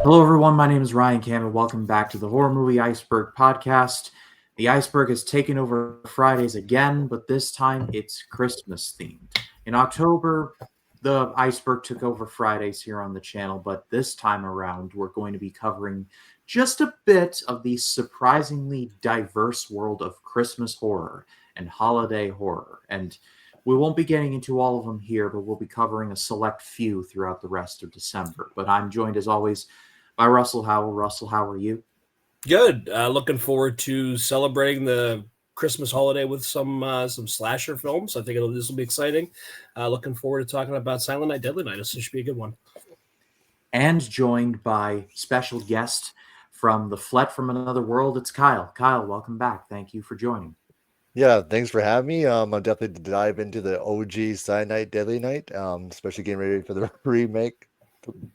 Hello, everyone. My name is Ryan Cam, and welcome back to the Horror Movie Iceberg podcast. The Iceberg has taken over Fridays again, but this time it's Christmas themed. In October, the Iceberg took over Fridays here on the channel, but this time around, we're going to be covering just a bit of the surprisingly diverse world of Christmas horror and holiday horror. And we won't be getting into all of them here, but we'll be covering a select few throughout the rest of December. But I'm joined, as always, by Russell Howell. Russell, how are you? Good. Looking forward to celebrating the Christmas holiday with some slasher films. I think this will be exciting. Looking forward to talking about Silent Night, Deadly Night. This should be a good one. And joined by special guest from the Flett from Another World, it's Kyle. Kyle, welcome back. Thank you for joining. Yeah, thanks for having me. I'm definitely to dive into the OG Silent Night, Deadly Night, especially getting ready for the remake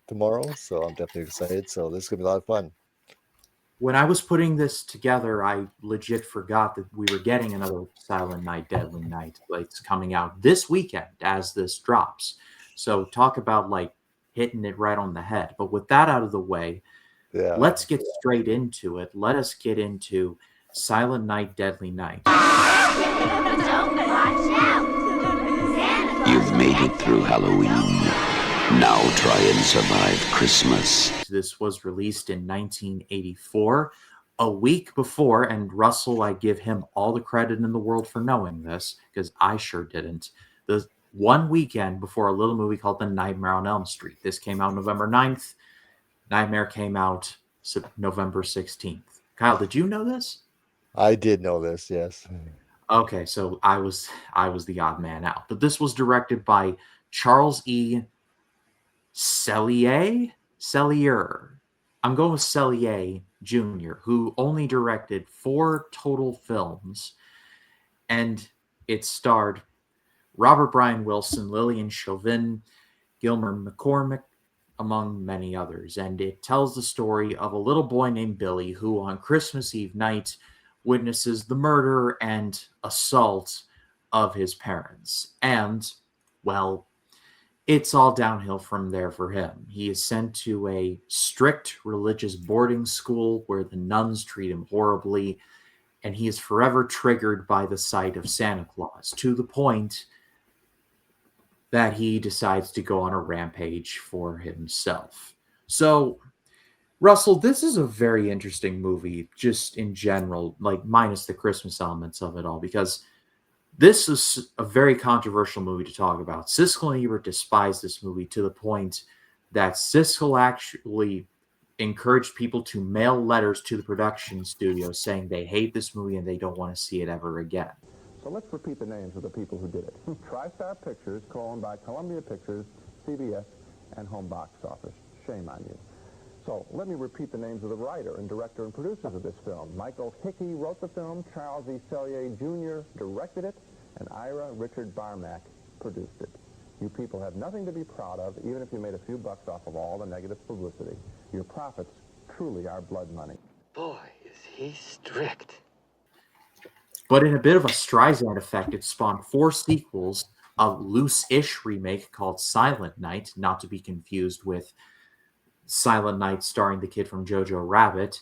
tomorrow. So I'm definitely excited. So this is going to be a lot of fun. When I was putting this together, I legit forgot that we were getting another Silent Night, Deadly Night. It's coming out this weekend as this drops. So talk about hitting it right on the head. But with that out of the way, let's get straight into it. Let us get into Silent Night, Deadly Night. You've made it through Halloween. Now try and survive Christmas. This was released in 1984, a week before, and Russell, I give him all the credit in the world for knowing this, because I sure didn't. The one weekend before a little movie called The Nightmare on Elm Street. This came out November 9th. Nightmare came out November 16th. Kyle, did you know this? I did know this, yes. Okay, so I was the odd man out. But this was directed by Charles E. Sellier. I'm going with Sellier Jr., who only directed 4 total films, and it starred Robert Brian Wilson, Lillian Chauvin, Gilmer McCormick, among many others. And it tells the story of a little boy named Billy who on Christmas Eve night witnesses the murder and assault of his parents. And, well, it's all downhill from there for him. He is sent to a strict religious boarding school where the nuns treat him horribly, and he is forever triggered by the sight of Santa Claus, to the point that he decides to go on a rampage for himself. So, Russell, this is a very interesting movie, just in general, minus the Christmas elements of it all, because this is a very controversial movie to talk about. Siskel and Ebert despised this movie to the point that Siskel actually encouraged people to mail letters to the production studio saying they hate this movie and they don't want to see it ever again. So let's repeat the names of the people who did it. TriStar Pictures, co-owned by Columbia Pictures, CBS, and Home Box Office. Shame on you. So let me repeat the names of the writer and director and producers of this film. Michael Hickey wrote the film, Charles E. Sellier Jr. directed it, and Ira Richard Barmack produced it. You people have nothing to be proud of, even if you made a few bucks off of all the negative publicity. Your profits truly are blood money. Boy, is he strict. But in a bit of a Streisand effect, it spawned 4 sequels, a loose-ish remake called Silent Night, not to be confused with Silent Night starring the kid from Jojo Rabbit,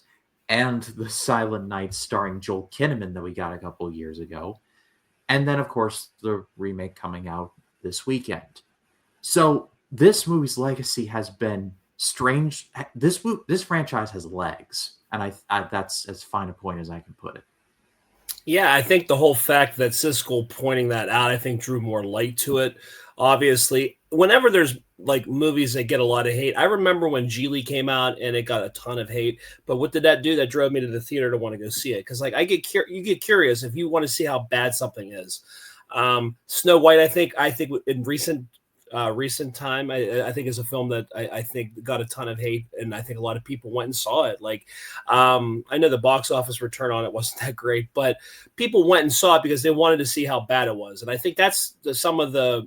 and the Silent Night starring Joel Kinnaman that we got a couple of years ago. And then, of course, the remake coming out this weekend. So this movie's legacy has been strange. This franchise has legs, and I that's as fine a point as I can put it. Yeah, I think the whole fact that Siskel pointing that out, I think, drew more light to it. Obviously, whenever there's movies that get a lot of hate, I remember when Geely came out and it got a ton of hate. But what did that do? That drove me to the theater to want to go see it, because you get curious if you want to see how bad something is. Snow White, I think in recent time, I think is a film that I think got a ton of hate, and I think a lot of people went and saw it. I know the box office return on it wasn't that great, but people went and saw it because they wanted to see how bad it was. And I think that's some of the,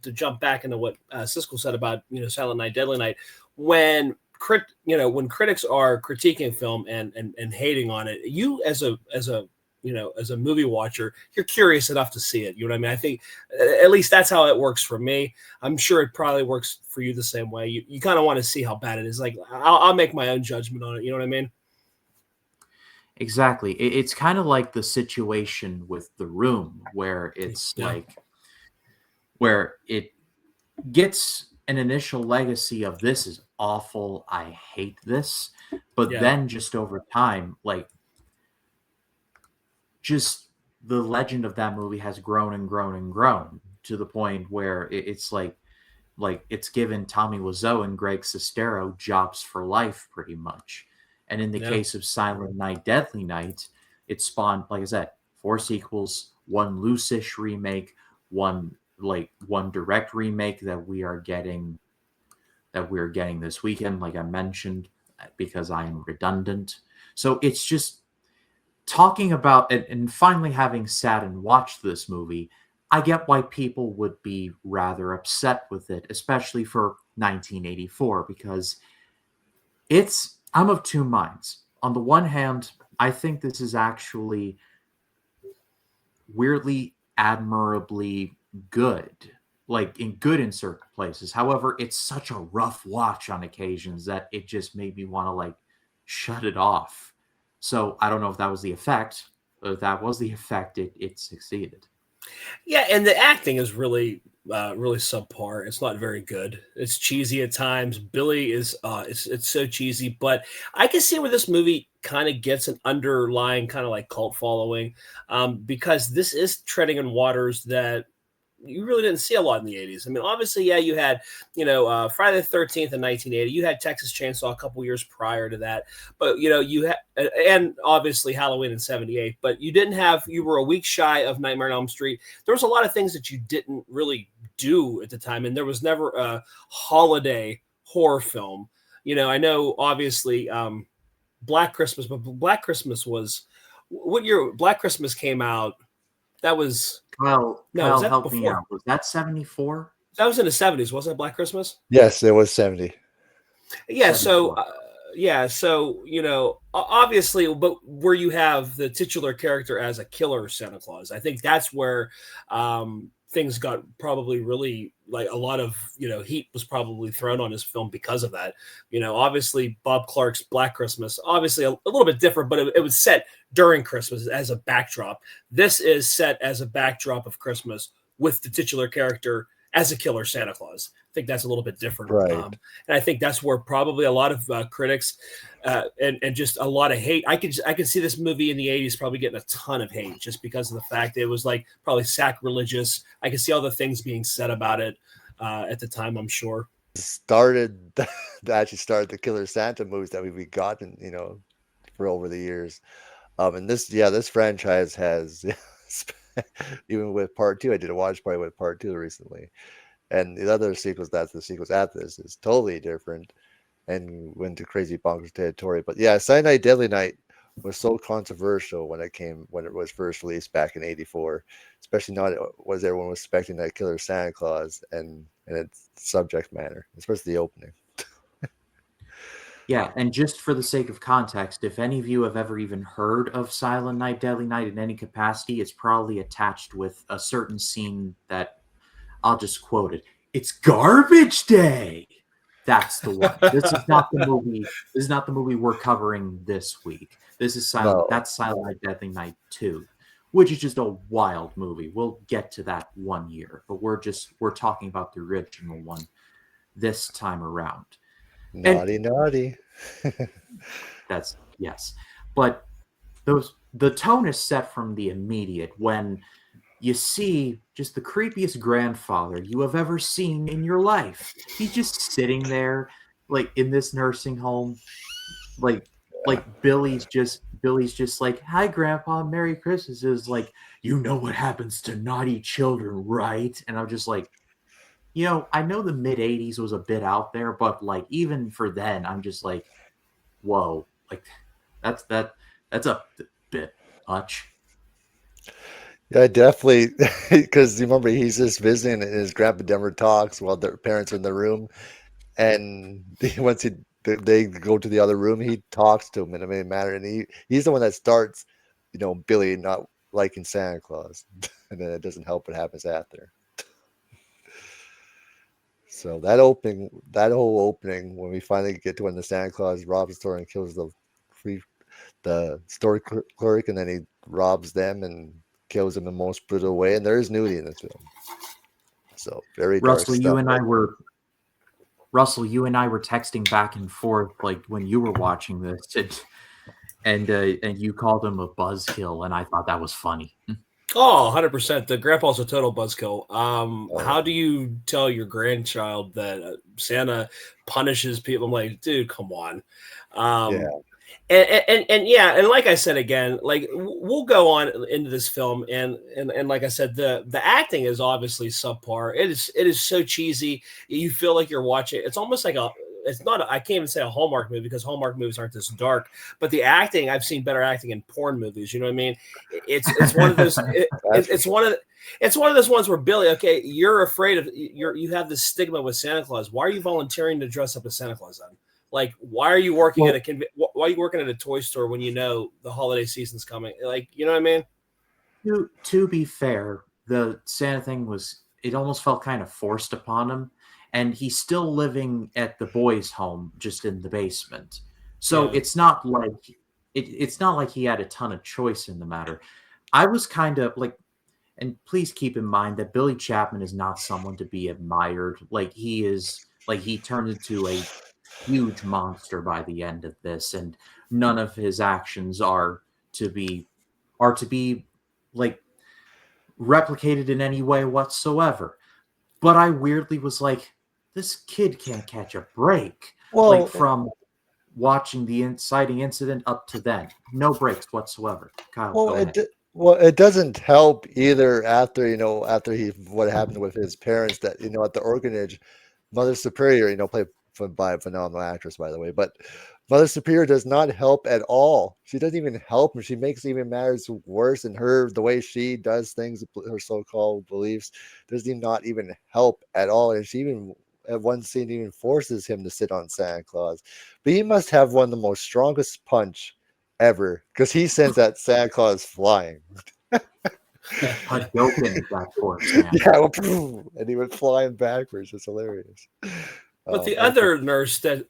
to jump back into what Siskel said about, Silent Night, Deadly Night, when critics are critiquing film and hating on it, you as a as a movie watcher, you're curious enough to see it. You know what I mean? I think at least that's how it works for me. I'm sure it probably works for you the same way. You kind of want to see how bad it is. Like I'll make my own judgment on it. You know what I mean? Exactly. It's kind of like the situation with The Room, where it's where it gets an initial legacy of this is awful, I hate this, but then just over time, like, just the legend of that movie has grown and grown and grown to the point where it's like it's given Tommy Wiseau and Greg Sestero jobs for life, pretty much. And in the case of Silent Night, Deadly Night, it spawned, like I said, 4 sequels, 1 loose-ish remake, one direct remake that we're getting this weekend, like I mentioned, because I am redundant. So it's just talking about it, and finally having sat and watched this movie, I get why people would be rather upset with it, especially for 1984, because I'm of two minds. On the one hand, I think this is actually weirdly, admirably good, like good in certain places. However, it's such a rough watch on occasions that it just made me want to like shut it off. So I don't know if that was the effect. But if that was the effect, it succeeded. Yeah, and the acting is really subpar. It's not very good. It's cheesy at times. Billy is it's so cheesy, but I can see where this movie kind of gets an underlying kind of like cult following, because this is treading in waters that you really didn't see a lot in the 80s. I mean, obviously, yeah, you had, Friday the 13th in 1980. You had Texas Chainsaw a couple years prior to that. But, you had, and obviously Halloween in 78. But you were a week shy of Nightmare on Elm Street. There was a lot of things that you didn't really do at the time. And there was never a holiday horror film. I know, obviously, Black Christmas, but Black Christmas was, what year Black Christmas came out? That was Kyle, was that help before? me out. Was that 74? That was in the 70s, wasn't it? Black Christmas? Yes, it was 70. Yeah. 74. So obviously, but where you have the titular character as a killer Santa Claus, I think that's where things got probably really, like, a lot of heat was probably thrown on his film because of that. Obviously Bob Clark's Black Christmas, obviously a little bit different, but it was set during Christmas as a backdrop. This is set as a backdrop of Christmas with the titular character as a killer Santa Claus. I think that's a little bit different. Right. And I think that's where probably a lot of critics and just a lot of hate. I could see this movie in the 80s probably getting a ton of hate just because of the fact that it was like probably sacrilegious. I could see all the things being said about it at the time, I'm sure. Actually started the Killer Santa movies that we've gotten, for over the years. And this franchise has, even with part 2, I did a watch party with part 2 recently. And the other sequels, that's the sequels after this, is totally different and went to crazy bonkers territory. But yeah, Silent Night, Deadly Night was so controversial when it was first released back in '84, especially not was everyone was expecting that killer Santa Claus and its subject matter, especially the opening. Yeah, and just for the sake of context, if any of you have ever even heard of Silent Night, Deadly Night in any capacity, it's probably attached with a certain scene that I'll just quote it. It's garbage day. That's the one. This is not the movie. This is not the movie we're covering this week. This is Silent. No. That's Silent Night, Deadly Night 2, which is just a wild movie. We'll get to that one year, but we're talking about the original one this time around. Naughty. That's yes, but the tone is set from the immediate when you see just the creepiest grandfather you have ever seen in your life. He's just sitting there, like in this nursing home, like Billy's just like, "Hi, Grandpa, Merry Christmas." Is like, "You know what happens to naughty children, right?" And I'm just like, I know the mid '80s was a bit out there, but like even for then, I'm just like, whoa, like that's a bit much. Yeah, definitely. Because remember, he's just visiting, and his grandpa never talks while their parents are in the room. And once they go to the other room, he talks to him in a matter, and he's the one that starts Billy not liking Santa Claus, and then it doesn't help what happens after. So that whole opening, when we finally get to when the Santa Claus robs the store and kills the store clerk, and then he robs them and kills them in the most brutal way, and there is nudity in this film. So very dark Russell, stuff. you and I were texting back and forth like when you were watching this, and you called him a buzzkill, and I thought that was funny. Oh, 100%. The grandpa's a total buzzkill. Oh. How do you tell your grandchild that Santa punishes people? I'm like, dude, come on. Yeah. And yeah, and like I said again, like we'll go on into this film, and like I said, the acting is obviously subpar. It is so cheesy. You feel like you're watching. It's almost like it's not. I can't even say a Hallmark movie because Hallmark movies aren't this dark. But the acting, I've seen better acting in porn movies. You know what I mean? It's one of those. It's one of those ones where Billy, okay, you're afraid of you have this stigma with Santa Claus. Why are you volunteering to dress up as Santa Claus then? Like, why are you working at a toy store when you know the holiday season's coming? Like, you know what I mean? To be fair, the Santa thing it almost felt kind of forced upon him, and he's still living at the boys' home, just in the basement. So Yeah. it's not like he had a ton of choice in the matter. I was kind of like, and please keep in mind that Billy Chapman is not someone to be admired. Like he turned into a huge monster by the end of this, and none of his actions are to be like replicated in any way whatsoever. But I weirdly was like, this kid can't catch a break. Well, like from watching the inciting incident up to then, no breaks whatsoever. Kyle, go ahead. It doesn't help either after what happened with his parents, that at the orphanage, Mother Superior, played by a phenomenal actress, by the way, but Mother Superior does not help at all. She doesn't even help him. She makes even matters worse, and the way she does things, her so-called beliefs, does not even help at all. And she even at one scene even forces him to sit on Santa Claus. But he must have one of the most strongest punch ever, because he sends that Santa Claus flying. Hadouken that poor Santa. Yeah, and he went flying backwards. It's hilarious. But the other nurse, the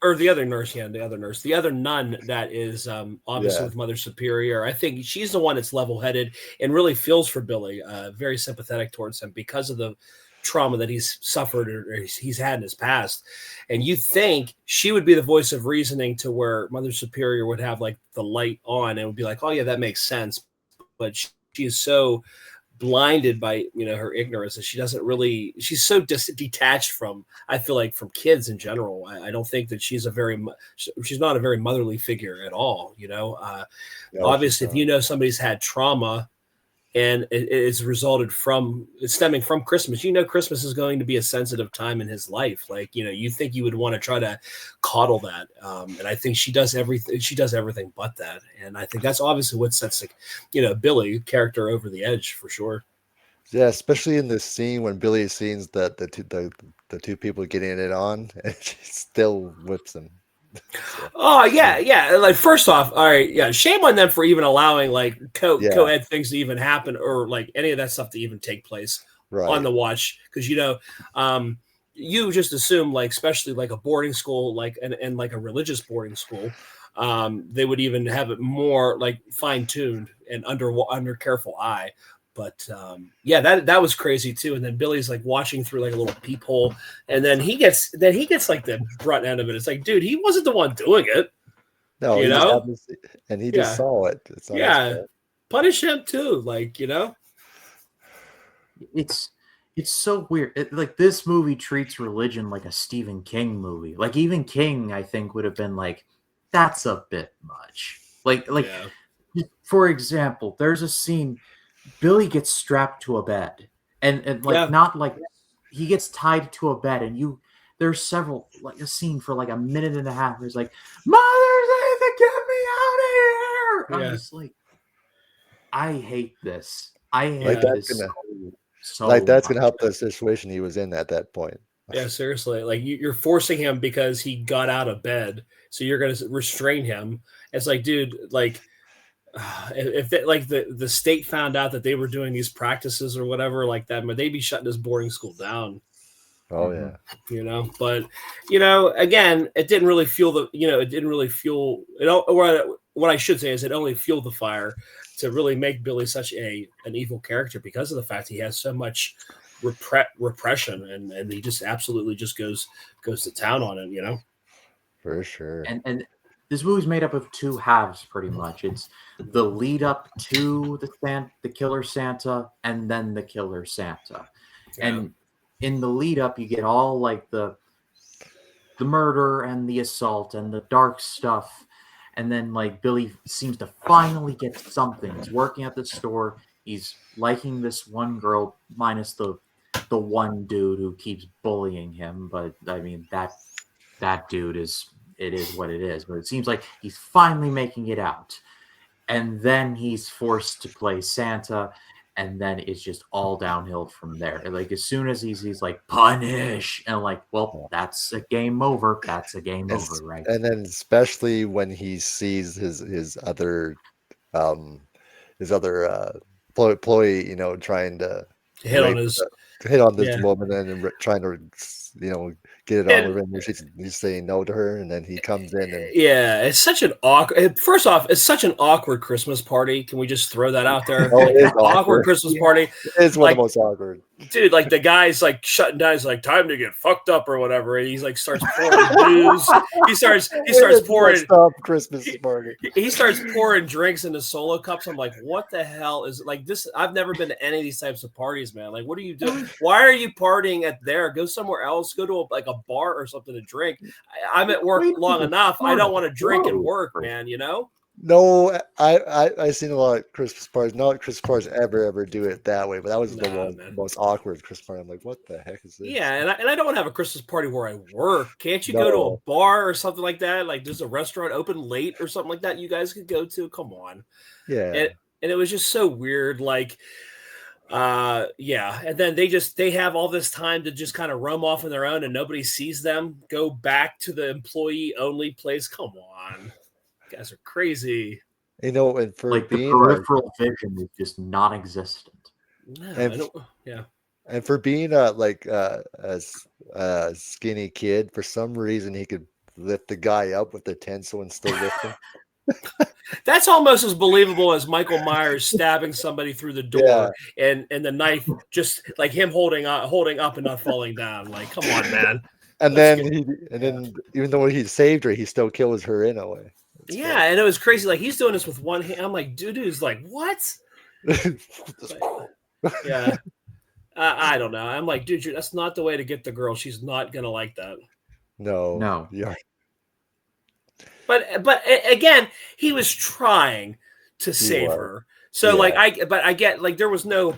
other nun that is obviously with Mother Superior, I think she's the one that's level-headed and really feels for Billy, very sympathetic towards him because of the trauma that he's suffered or he's had in his past. And you think she would be the voice of reasoning to where Mother Superior would have like the light on and would be like, oh yeah, that makes sense. But she is so blinded by her ignorance, and she's so detached from, I feel like, from kids in general. I don't think that she's not a very motherly figure at all. Obviously if somebody's had trauma and it's stemming from Christmas, Christmas is going to be a sensitive time in his life. Like, you think you would want to try to coddle that. And I think she does everything but that. And I think that's obviously what sets Billy character over the edge for sure. Yeah, especially in this scene when Billy sees that the two people getting it on, and she still whips them. Oh yeah. Like, first off, all right, yeah, shame on them for even allowing like co-ed things to even happen, or like any of that stuff to even take place on the watch, because you just assume, like, especially like a boarding school, like and like a religious boarding school, they would even have it more like fine-tuned and under careful eye. But that was crazy too. And then Billy's like watching through like a little peephole, and then he gets like the brunt end of it. It's like, dude, he wasn't the one doing it. No, he just saw it. It's not punish him too. Like, it's so weird. Like, this movie treats religion like a Stephen King movie. Like, even King, I think, would have been like, that's a bit much. For example, there's a scene. Billy gets strapped to a bed, and not like he gets tied to a bed, and there's several, like a scene for like a minute and a half where he's like, "Mother's Nathan, get me out of here!" I'm just like, I hate this. I hate this so like that's much. gonna help the situation he was in at that point. Yeah, seriously. Like, you're forcing him because he got out of bed, so you're gonna restrain him. It's like, dude, like, if they, like the state found out that they were doing these practices or whatever like that, they'd be shutting this boarding school down. Oh yeah. But again, it didn't really fuel what I should say is it only fueled the fire to really make Billy such an evil character because of the fact he has so much repression and he just absolutely just goes to town on it. For sure. And this movie's made up of two halves, pretty much. It's the lead up to the Killer Santa, and then the Killer Santa. Yeah. And in the lead up, you get all like the murder and the assault and the dark stuff, and then like Billy seems to finally get something. He's working at the store. He's liking this one girl, minus the one dude who keeps bullying him. But I mean that dude is. It is what it is, but it seems like he's finally making it out. And then he's forced to play Santa, and then it's just all downhill from there. Like, as soon as he's like, punish, and like, well, that's a game over. That's a game over, right? And then especially when he sees his other employee, trying to hit on this woman and trying to, get it on with him. He's saying no to her, and then he comes in. And it's such an awkward. First off, it's such an awkward Christmas party. Can we just throw that out there? It is awkward Christmas party. It's one of the most awkward. Dude, like the guy's like shutting down. He's like, time to get fucked up or whatever. And he's like starts pouring booze. He starts pouring Christmas party. He starts pouring drinks into Solo cups. I'm like, what the hell is like this? I've never been to any of these types of parties, man. Like, what are you doing? Why are you partying at there? Go somewhere else. Go to a bar or something to drink. I'm at work long enough. I don't want to drink and work, man. No, I've seen a lot of Christmas parties. Not that Christmas parties ever do it that way, but that was the most awkward Christmas party. I'm like, what the heck is this? Yeah, and I don't want to have a Christmas party where I work. Can't you go to a bar or something like that? Like, there's a restaurant open late or something like that you guys could go to? Come on. Yeah. And it was just so weird. Like, and then they have all this time to just kind of roam off on their own and nobody sees them go back to the employee only place. Come on. You guys are crazy. And for like being the peripheral vision is just non-existent. And for being a skinny kid, for some reason he could lift the guy up with the tensile and still lift him. That's almost as believable as Michael Myers stabbing somebody through the door and the knife just like him holding up and not falling down. Like, come on, man. And then even though he saved her, he still kills her in a way. And it was crazy. Like, he's doing this with one hand. I'm like, dude's like, what? I don't know. I'm like, dude, that's not the way to get the girl. She's not gonna like that. No. Yeah. But again, he was trying to save her. So I get like there was no,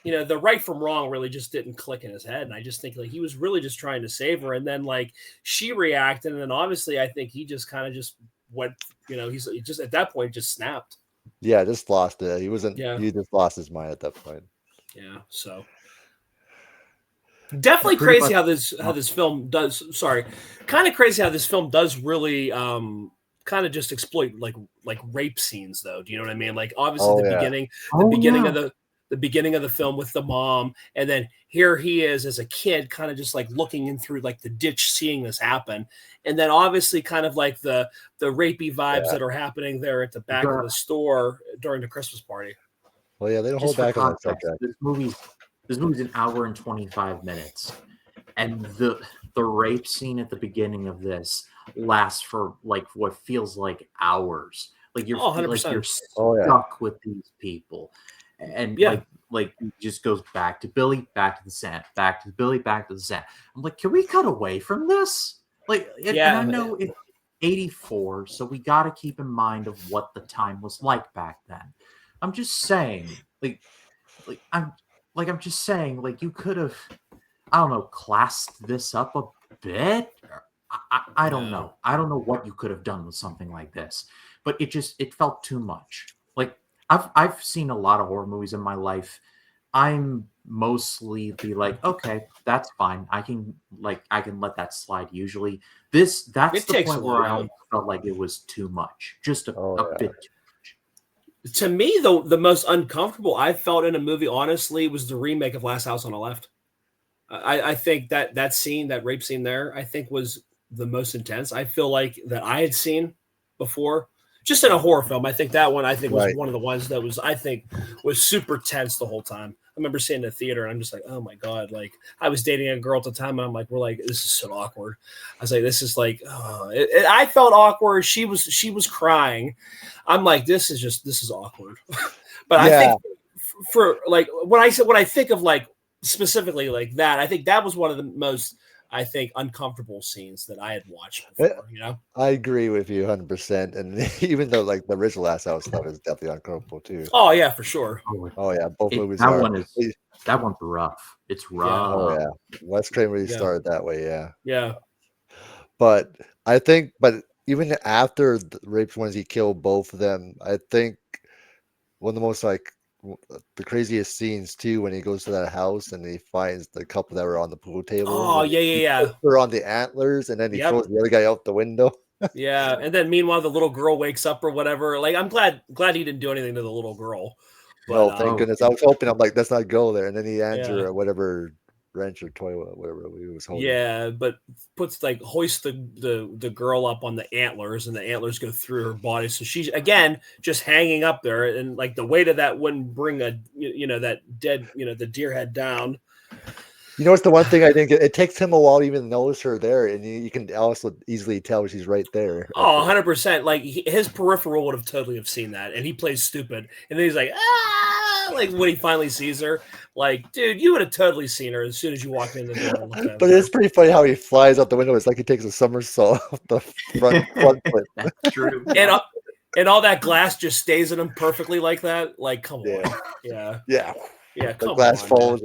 the right from wrong really just didn't click in his head, and I just think like he was really just trying to save her, and then like she reacted, and then obviously I think he just kind of just went, he's just at that point just snapped. Yeah, just lost it. He wasn't. Yeah. He just lost his mind at that point. Yeah. So. Definitely crazy how this film does. Sorry, kind of crazy how this film does really kind of just exploit like rape scenes, though. Do you know what I mean? Like, obviously the beginning of the film with the mom, and then here he is as a kid, kind of just like looking in through like the ditch, seeing this happen, and then obviously kind of like the rapey vibes that are happening there at the back of the store during the Christmas party. Well, yeah, they don't hold back on that subject. This movie's an hour and 25 minutes, and the rape scene at the beginning of this lasts for like what feels like hours. Like you're stuck with these people, and like it just goes back to Billy, back to the Santa, back to Billy, back to the Santa. I'm like, can we cut away from this? And I know it's 84, so we got to keep in mind of what the time was like back then. I'm just saying, I'm just saying, like, you could have, I don't know, classed this up a bit. I don't know. I don't know what you could have done with something like this, but it felt too much. Like, I've seen a lot of horror movies in my life. I'm mostly be like, okay, that's fine. I can let that slide. Usually, that's the point where I almost felt like it was too much, just a bit too much. To me, the most uncomfortable I felt in a movie, honestly, was the remake of Last House on the Left. I think that scene, that rape scene there, I think was the most intense. I feel like that I had seen before, just in a horror film. I think that one, was Right. one of the ones that was super tense the whole time. I remember seeing it in the theater, and I'm just like, oh my god! Like I was dating a girl at the time, and I'm like, we're like, this is so awkward. I was like, this is like, I felt awkward. She was crying. I'm like, this is awkward. But I think for like when I think of like specifically like that, I think that was one of the most, I think, uncomfortable scenes that I had watched before. I agree with you 100%. And even though like the original Last House stuff is definitely uncomfortable too. Oh yeah, for sure. Oh yeah, both movies that are. That one's rough. It's rough. Oh yeah, Wes Craven really started that way. Yeah. But I think, even after the rapes, ones he killed both of them, I think one of the most like the craziest scenes too, when he goes to that house and he finds the couple that were on the pool table. Oh yeah. They're on the antlers, and then he throws the other guy out the window. Yeah, and then meanwhile the little girl wakes up or whatever. Like I'm glad he didn't do anything to the little girl. But, no, thank goodness. I was hoping. I'm like, let's not go there. And then he hands her or whatever wrench or toy, whatever he was holding. Yeah, but hoists the girl up on the antlers, and the antlers go through her body. So she's again just hanging up there, and like the weight of that wouldn't bring that dead the deer head down. You know, it's the one thing I think it takes him a while to even notice her there, and you can also easily tell she's right there. Oh, 100%. Like his peripheral would have totally have seen that, and he plays stupid, and then he's like, like when he finally sees her, like, dude, you would have totally seen her as soon as you walked in the door. But it's pretty funny how he flies out the window. It's like he takes a somersault off the front foot. That's true. And all that glass just stays in him perfectly like that. Like, come on. Yeah. Yeah, the glass falls.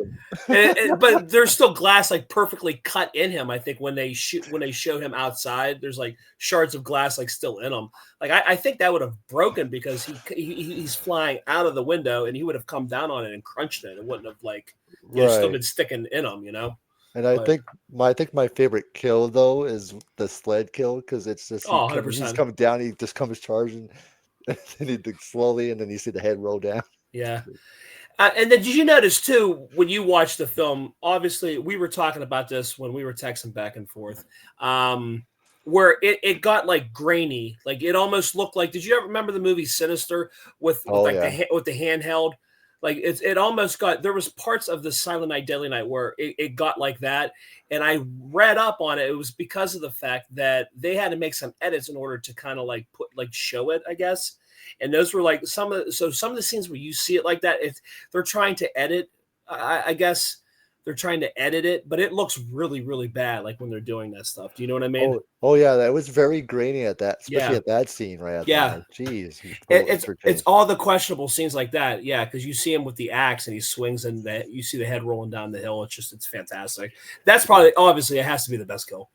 But there's still glass like perfectly cut in him. I think when they show him outside, there's like shards of glass like still in him. Like I think that would have broken because he's flying out of the window and he would have come down on it and crunched it. It wouldn't have like still been sticking in him, And I think my favorite kill though is the sled kill, because it's just he's coming down, he just comes charging, and he slowly, and then you see the head roll down. Yeah. And then did you notice too, when you watched the film, obviously we were talking about this when we were texting back and forth, where it got like grainy, like it almost looked like, did you ever remember the movie Sinister with the handheld? Like it almost got, there was parts of the Silent Night, Deadly Night where it got like that. And I read up on it. It was because of the fact that they had to make some edits in order to kind of like show it, I guess. And those were like some of the scenes where you see it like that, if they're trying to edit, I guess they're trying to edit it, but it looks really, really bad. Like when they're doing that stuff. Do you know what I mean? Oh yeah. That was very grainy at that, especially at that scene right at that. Jeez. It's all the questionable scenes like that. Yeah. Cause you see him with the axe and he swings and you see the head rolling down the hill. It's fantastic. That's probably, obviously it has to be the best kill.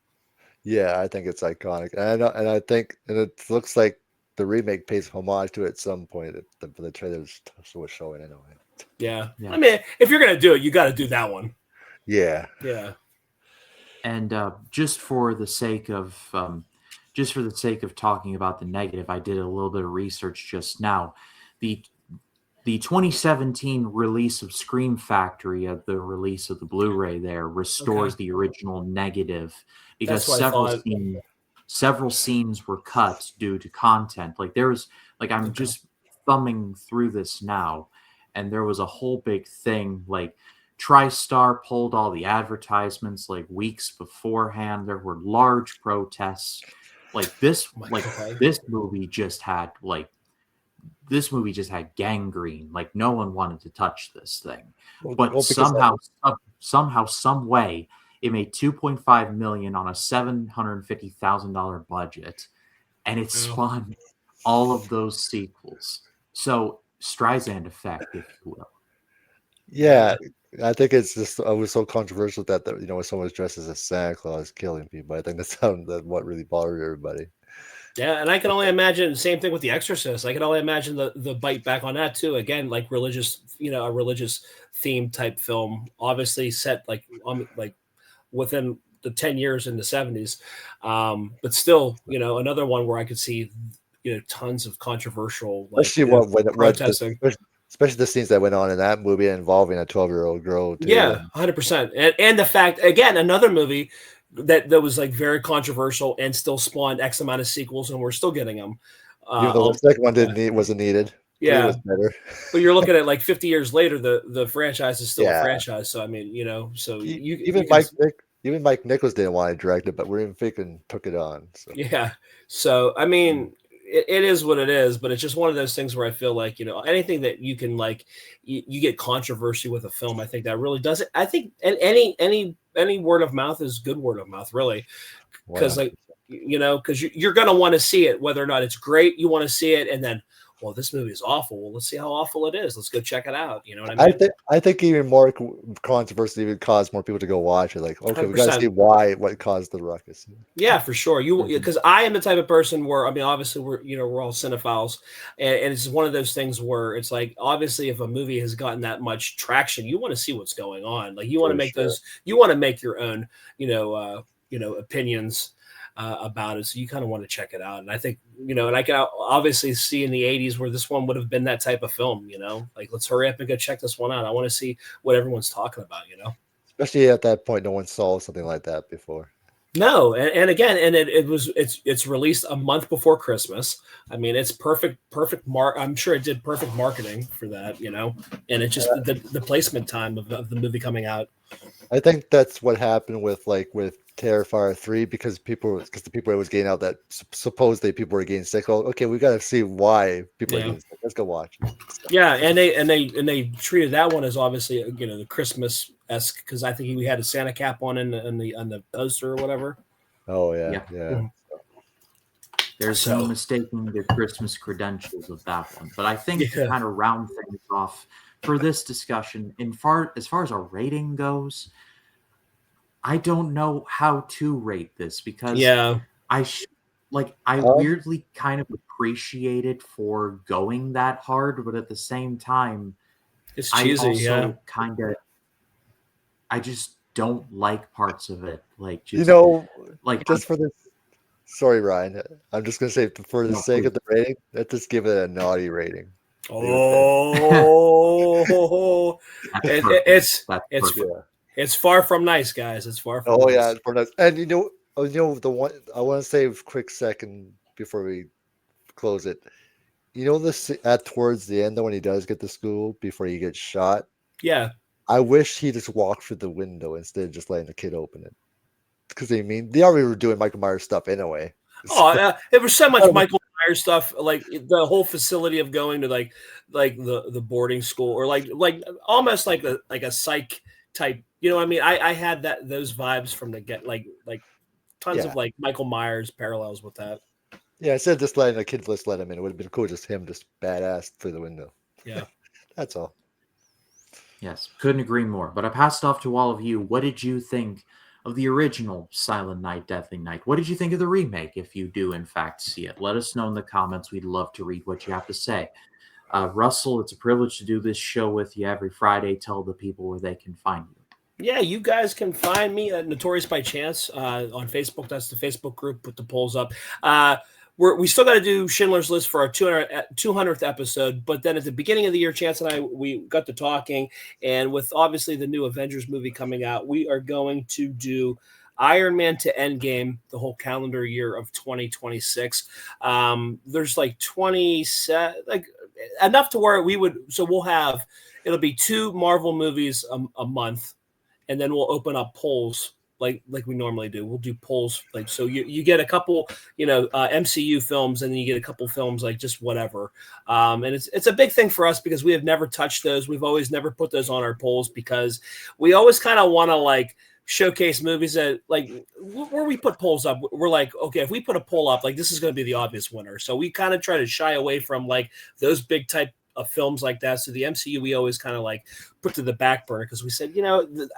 Yeah. I think it's iconic. And I think, and it looks like the remake pays homage to it at some point. The trailer was showing anyway. Yeah. I mean, if you're gonna do it, you got to do that one. Yeah. And just for the sake of talking about the negative, I did a little bit of research just now. The 2017 release of Scream Factory, of the release of the Blu-ray, there restores the original negative because several scenes were cut due to content. Like I'm just thumbing through this now, and there was a whole big thing. Like TriStar pulled all the advertisements like weeks beforehand. There were large protests. Like this movie just had gangrene. Like no one wanted to touch this thing, but somehow, some way, it made $2.5 million on a $750,000 budget, and it spawned all of those sequels. So Streisand effect, if you will. Yeah, I think it's just it was so controversial that someone's dressed as a Santa Claus killing people. I think that's what really bothered everybody. Yeah, and I can only imagine same thing with The Exorcist. I can only imagine the bite back on that too. Again, like religious, a religious theme type film, obviously set like within the 10 years in the 70s. But still, another one where I could see tons of controversial, like, Especially protesting. Especially the scenes that went on in that movie involving a 12-year-old girl too. Yeah, 100%. And the fact, again, another movie that was like very controversial and still spawned X amount of sequels, and we're still getting them. Even though the second one wasn't needed. Yeah, it was better. But you're looking at like 50 years later, the franchise is still a Yeah. franchise. So I mean, so even Mike Nichols didn't want to direct it, but William Friedkin took it on. So. Yeah. So I mean, it is what it is, but it's just one of those things where I feel like, anything that you can, like, you get controversy with a film, I think that really does it. I think any word of mouth is good word of mouth, really, because because you're going to want to see it, whether or not it's great. You want to see it, and then, well, this movie is awful. Well, let's see how awful it is. Let's go check it out. You know what I mean? I think even more controversy would cause more people to go watch it. Like, okay, 100%. We got to see what caused the ruckus. Yeah, for sure. Because I am the type of person where, I mean, obviously we're all cinephiles, and it's one of those things where it's like, obviously, if a movie has gotten that much traction, you want to see what's going on. Like, you want to make you want to make your own, opinions about it. So you kind of want to check it out. And I think, and I can obviously see in the 80s where this one would have been that type of film, like, let's hurry up and go check this one out. I want to see what everyone's talking about, Especially at that point, no one saw something like that before. No. And again, and it's released a month before Christmas. I mean, it's perfect I'm sure it did perfect marketing for that, and it's just the placement time of the movie coming out. I think that's what happened with Terrifier 3, because the people was getting out that supposedly people were getting sick. Oh, okay, we got to see why people are getting sick. Let's go watch it. Yeah, and they treated that one as obviously the Christmas-esque, because I think we had a Santa cap on the poster or whatever. Oh yeah. Mm-hmm. There's no mistaking the Christmas credentials of that one. But I think to kind of round things off for this discussion, as far as a rating goes, I don't know how to rate this, because I weirdly kind of appreciate it for going that hard, but at the same time, it's cheesy. I just don't like parts of it. Like, just, just for this. Sorry, Ryan. I'm just gonna say, for the sake of the rating, let's just give it a naughty rating. Oh, it's far from nice, guys. It's far from. Nice. It's far nice. And the one I want to say a quick second before we close it. Towards the end, though, when he does get to school before he gets shot. Yeah. I wish he just walked through the window instead of just letting the kid open it. Because they already were doing Michael Myers stuff anyway. There was so much Michael Myers stuff, like the whole facility of going to like the boarding school, or like almost like a psych type. You know what I mean? I had those vibes from the get, like tons of like Michael Myers parallels with that. Yeah, instead of just letting a kid let him in, it would have been cool just him just badass through the window. Yeah. That's all. Yes, couldn't agree more. But I passed off to all of you. What did you think of the original Silent Night, Deathly Night? What did you think of the remake, if you do in fact see it? Let us know in the comments. We'd love to read what you have to say. Russell, it's a privilege to do this show with you every Friday. Tell the people where they can find you. Yeah, you guys can find me at Notorious by Chance on Facebook. That's the Facebook group. Put the polls up. We still got to do Schindler's List for our 200th episode, but then at the beginning of the year, Chance and I, we got to talking, and with obviously the new Avengers movie coming out, we are going to do Iron Man to Endgame the whole calendar year of 2026. There's like 20 like enough to where it'll be 2 Marvel movies a month, and then we'll open up polls like we normally do. We'll do polls, like, so you get a couple, MCU films, and then you get a couple films like just whatever. And it's a big thing for us because we have never touched those. We've always never put those on our polls because we always kind of want to like showcase movies that, like, where we put polls up, we're like, okay, if we put a poll up, like, this is going to be the obvious winner. So we kind of try to shy away from like those big type of films like that. So the MCU, we always kind of like put to the back burner because we said,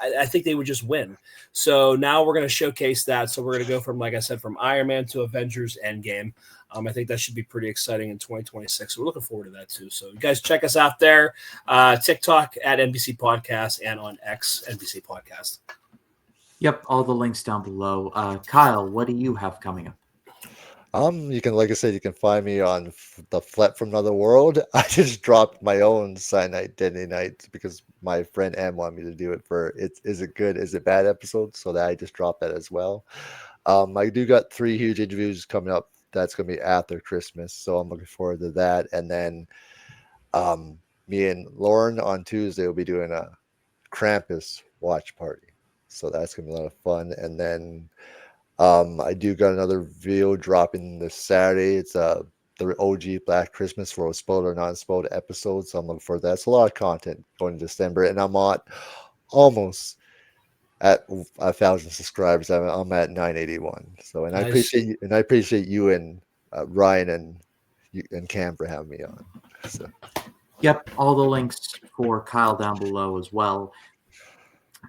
I think they would just win. So now we're going to showcase that. So we're going to go from, like I said, from Iron Man to Avengers Endgame. I think that should be pretty exciting in 2026. So we're looking forward to that too. So you guys check us out there, TikTok at NBC Podcast, and on X NBC Podcast. Yep, all the links down below. Kyle, what do you have coming up? You can, like I said, you can find me on the Flett from Another World. I just dropped my own Cyanide Deadly Night because my friend M wanted me to do it for Is It Good, Is It Bad episode, so that I just dropped that as well. I do got 3 huge interviews coming up. That's going to be after Christmas, so I'm looking forward to that. And then me and Lauren on Tuesday will be doing a Krampus watch party, so that's going to be a lot of fun. And then I do got another video dropping this Saturday. It's the OG Black Christmas for a spoiled or non-spoiled episode. So I'm looking for that. It's a lot of content going in December, and I'm almost at 1,000 subscribers. I'm at 981. So, and I Nice. appreciate you, and I appreciate you and Ryan and Cam for having me on. So, Yep, all the links for Kyle down below as well.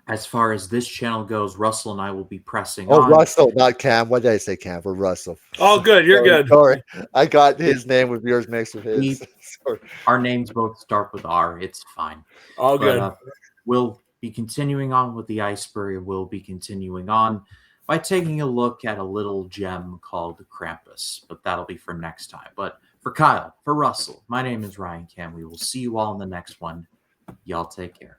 As far as this channel goes, Russell and I will be pressing on. Russell, not Cam. What did I say, Cam? For Russell. Oh, good. You're good. Sorry, I got his name with yours mixed with his. Sorry. Our names both start with R. It's fine. All good. We'll be continuing on with the Iceberg. We'll be continuing on by taking a look at a little gem called Krampus, but that'll be for next time. But for Kyle, for Russell, my name is Ryan Cam. We will see you all in the next one. Y'all take care.